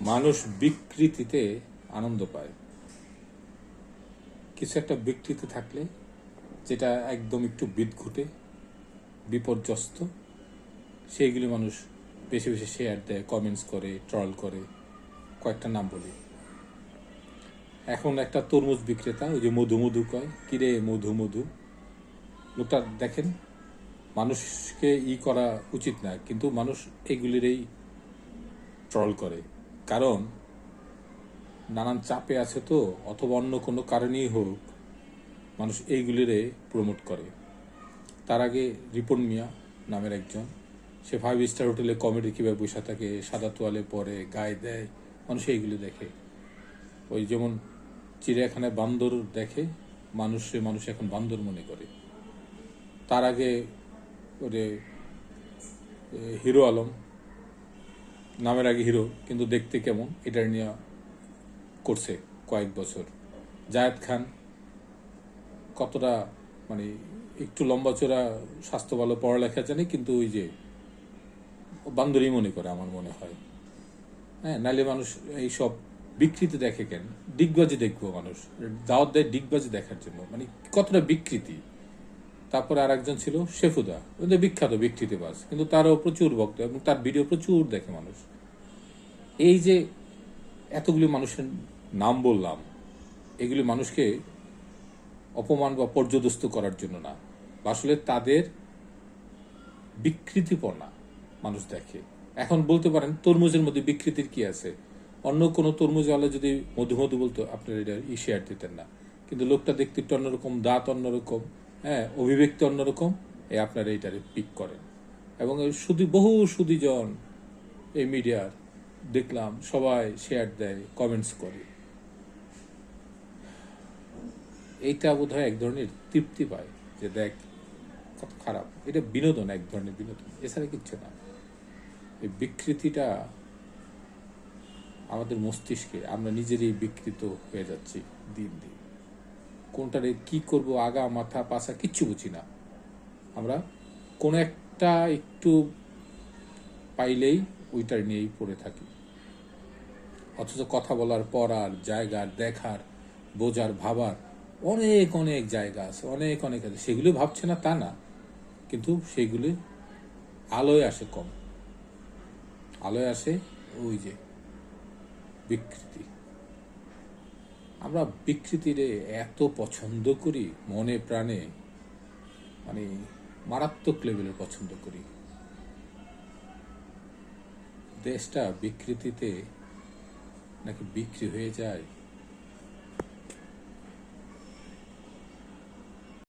মানুষ বিকৃতিতে আনন্দ পায়। কিছু একটা বিকৃতি থাকলে, যেটা একদম একটু বিদঘুটে, বিপর্যস্ত, সেইগুলি মানুষ বেশি বেশি শেয়ার দেয়, কমেন্টস করে, ট্রল করে। কয়েকটা নাম বলি। এখন একটা তরমুজ বিক্রেতা, ওই যে মধু মধু কয়, কিরে মধু মধু, লোকটা দেখেন, মানুষকে করা উচিত না, কিন্তু মানুষ এগুলিরই ট্রল করে। কারণ নানান চাপে আছে তো, অথবা অন্য কোনো কারণেই হোক, মানুষ এইগুলিরে প্রমোট করে। তার আগে রিপন মিয়া নামের একজন, সে 5 স্টার হোটেলে কমেডি কীভাবে বসে থাকে, সাদা তোয়ালে পরে, গায়ে দেয়, মানুষ এইগুলি দেখে। ওই যেমন চিড়িয়াখানায় বান্দর দেখে মানুষ এখন বান্দর মনে করে। তার আগে ওরে হিরো আলম, নামের আগে হিরো কিন্তু দেখতে কেমন, এটা নিয়ে করছে কয়েক বছর। জায়েদ খান কতটা মানে একটু লম্বা চোরা, স্বাস্থ্য ভালো, পড়ালেখা জানে, কিন্তু ওই যে বান্দরই মনে করে আমার মনে হয়। হ্যাঁ, নাইলে মানুষ এইসব বিকৃতি দেখে কেন? ডিগবাজি দেখবো মানুষ, দাওয়াত দেয় ডিগবাজি দেখার জন্য, মানে কতটা বিকৃতি। তারপরে আর একজন ছিল শেফুদা, ওদের বিখ্যাত বিকৃতিবাজ, কিন্তু তারও প্রচুর ভক্ত এবং তার ভিডিও প্রচুর দেখে মানুষ। এই যে এতগুলি মানুষের নাম বললাম, এগুলি মানুষকে অপমান বা পর্যদস্ত করার জন্য না, আসলে তাদের বিকৃতিপনা মানুষ দেখে। এখন বলতে পারেন তরমুজের মধ্যে বিকৃতির কি আছে? অন্য কোনো তরমুজওয়ালা যদি মধু মধু বলতো, আপনার এটা শেয়ার দিতেন না। কিন্তু লোকটা দেখতে একটু অন্যরকম, দাঁত অন্যরকম, হ্যাঁ, অভিব্যক্তি অন্যরকম, আপনারা এইটারে পিক করেন। এবং বহু সুদীজন এই মিডিয়ার দেখলাম সবাই শেয়ার দেয়, কমেন্টস করে। এইটা বোধ হয় এক ধরনের তৃপ্তি পায়, যে দেখ কত খারাপ। এটা বিনোদন, এক ধরনের বিনোদন, এছাড়া কিচ্ছু না। এই বিকৃতিটা আমাদের মস্তিষ্কে, আমরা নিজেরই বিকৃত হয়ে যাচ্ছি দিন দিন। কোনটারে কি করব, আগা মাথা পাছা কিচ্ছু বুঝি না। আমরা কোন একটা একটু পাইলেই ওইটার নিয়েই পড়ে থাকি। অথচ কথা বলার, পড়ার, জায়গার, দেখার, বোঝার, ভাবার অনেক অনেক জায়গা আছে, অনেক অনেক আছে। সেগুলো ভাবছে না তা না, কিন্তু সেগুলি আলোয় আসে কম। আলোয় আসে ওই যে বিকৃতি। আমরা বিকৃতিরে এত পছন্দ করি, মনে প্রাণে, মানে মারাত্মক লেভেলের পছন্দ করি। দেশটা বিকৃতিতে নাকি বিক্রি হয়ে যায়,